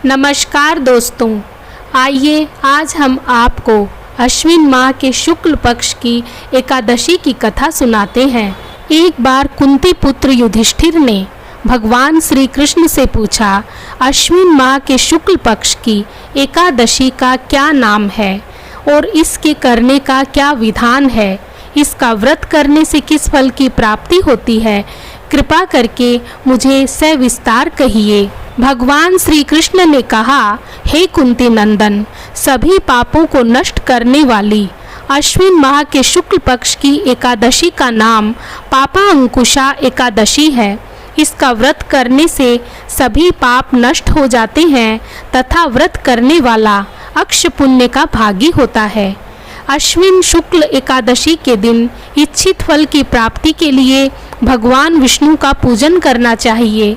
नमस्कार दोस्तों, आइए आज हम आपको अश्विन माह के शुक्ल पक्ष की एकादशी की कथा सुनाते हैं। एक बार कुंती पुत्र युधिष्ठिर ने भगवान श्री कृष्ण से पूछा, अश्विन माह के शुक्ल पक्ष की एकादशी का क्या नाम है और इसके करने का क्या विधान है? इसका व्रत करने से किस फल की प्राप्ति होती है? कृपा करके मुझे सविस्तार कहिए। भगवान श्री कृष्ण ने कहा, हे कुंती नंदन, सभी पापों को नष्ट करने वाली अश्विन माह के शुक्ल पक्ष की एकादशी का नाम पापा अंकुशा एकादशी है। इसका व्रत करने से सभी पाप नष्ट हो जाते हैं तथा व्रत करने वाला अक्ष पुण्य का भागी होता है। अश्विन शुक्ल एकादशी के दिन इच्छित फल की प्राप्ति के लिए भगवान विष्णु का पूजन करना चाहिए।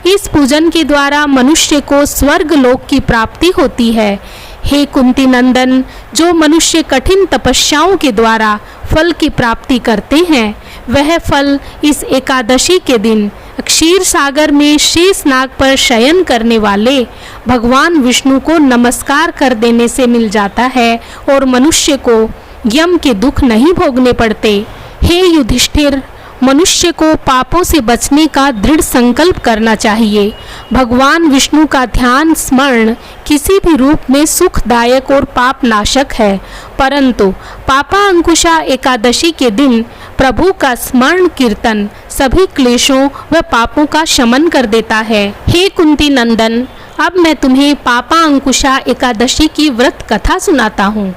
इस पूजन के द्वारा मनुष्य को स्वर्ग लोक की प्राप्ति होती है। हे कुंती नंदन, जो मनुष्य कठिन तपस्याओं के द्वारा फल की प्राप्ति करते हैं, वह फल इस एकादशी के दिन क्षीर सागर में शेष नाग पर शयन करने वाले भगवान विष्णु को नमस्कार कर देने से मिल जाता है और मनुष्य को यम के दुख नहीं भोगने पड़ते। हे युधिष्ठिर, मनुष्य को पापों से बचने का दृढ़ संकल्प करना चाहिए। भगवान विष्णु का ध्यान स्मरण किसी भी रूप में सुखदायक और पाप नाशक है, परंतु पापा अंकुशा एकादशी के दिन प्रभु का स्मरण कीर्तन सभी क्लेशों व पापों का शमन कर देता है। हे कुंती नंदन, अब मैं तुम्हें पापा अंकुशा एकादशी की व्रत कथा सुनाता हूँ।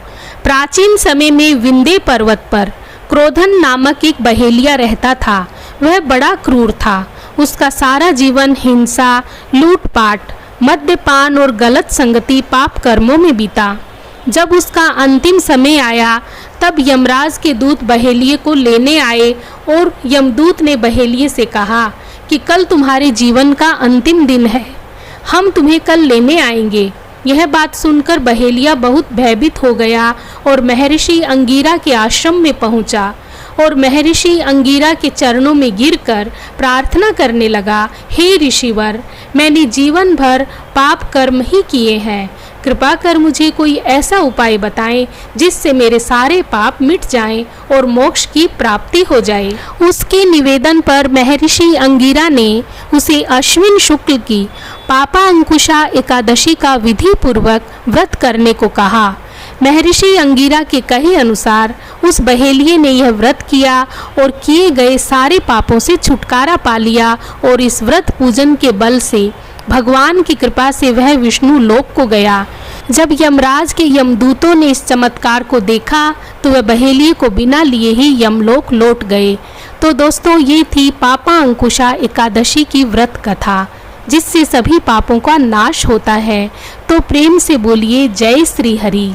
प्राचीन समय में विंध्य पर्वत पर क्रोधन नामक एक बहेलिया रहता था। वह बड़ा क्रूर था। उसका सारा जीवन हिंसा, लूटपाट, मद्यपान और गलत संगति पाप कर्मों में बीता। जब उसका अंतिम समय आया तब यमराज के दूत बहेलिये को लेने आए और यमदूत ने बहेलिये से कहा कि कल तुम्हारे जीवन का अंतिम दिन है, हम तुम्हें कल लेने आएंगे। यह बात सुनकर बहेलिया बहुत भयभीत हो गया और महर्षि अंगिरा के आश्रम में पहुंचा और महर्षि अंगिरा के चरणों में गिरकर प्रार्थना करने लगा, हे ऋषिवर, मैंने जीवन भर पाप कर्म ही किए हैं। कृपा कर मुझे कोई ऐसा उपाय बताएं जिससे मेरे सारे पाप मिट जाएं और मोक्ष की प्राप्ति हो जाए। उसके निवेदन पर महर्षि अंगिरा ने उसे अश्विन शुक्ल की पापा अंकुशा एकादशी का विधि पूर्वक व्रत करने को कहा। महर्षि अंगिरा के कहे अनुसार उस बहेलिये ने यह व्रत किया और किए गए सारे पापों से छुटकारा पा लिया और इस व्रत पूजन के बल से भगवान की कृपा से वह विष्णु लोक को गया। जब यमराज के यमदूतों ने इस चमत्कार को देखा तो वह बहेलिये को बिना लिए ही यमलोक लौट गए। तो दोस्तों, ये थी पापा अंकुशा एकादशी की व्रत कथा, जिससे सभी पापों का नाश होता है। तो प्रेम से बोलिए जय श्री हरि।